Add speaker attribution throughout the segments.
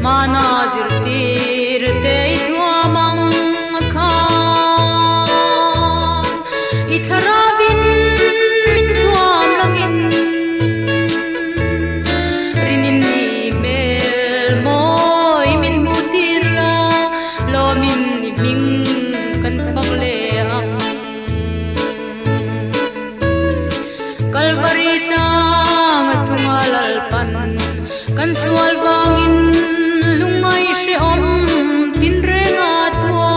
Speaker 1: manazir tir te tua mang khan itharavin min tuam langin rinin ni mel moi min mutir la lo min ni ming kan fakle ang Calvary tang chungalal pan kan sual wangin lungai she om tin renga tua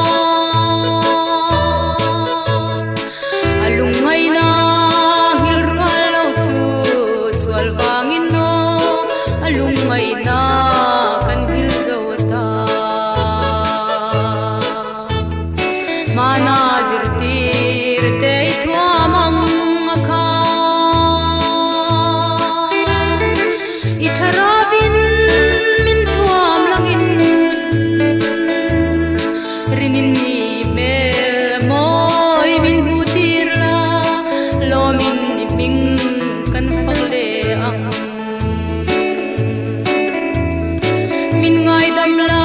Speaker 1: alungai na hilral lo chu sual wangin no alungai na kan hil zota manazir tir te thua mang itharavin min tuam langin rinin ni mel moi min hutir la lo min ni ming kan fakle ang min ngai dam la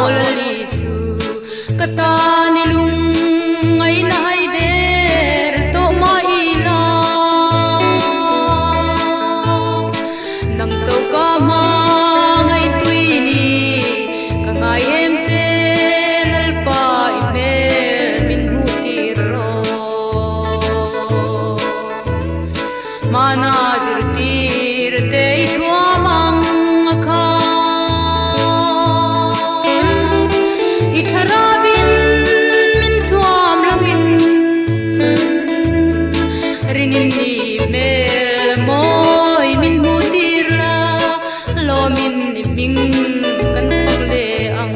Speaker 1: olali su kata nilung ngai na hai der to mai la nang chau ka ma ngai tui ni ka ngai em che lal pa I mel min hutir ro manazir tir te thua mang khan itharavin min tuam langin rinin ni mel moi min hutir la lo min ni ming kan fakle ang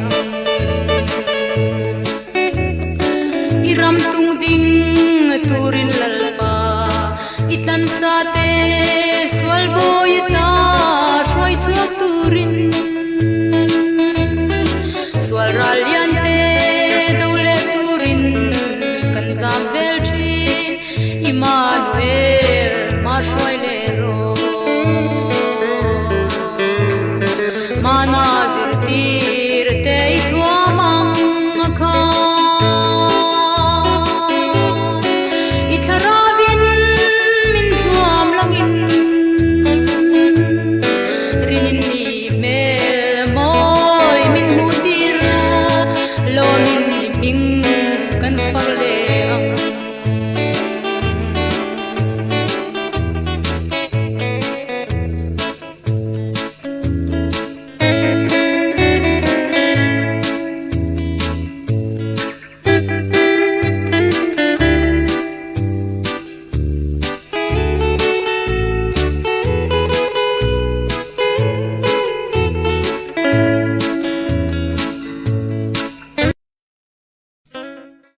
Speaker 1: iram tung ding turin lalpa itlan sa te swal boy ta roi chuak turin swal ralian te dole turin kan zam vel thin Emmanuel mar roi le ro manazir ti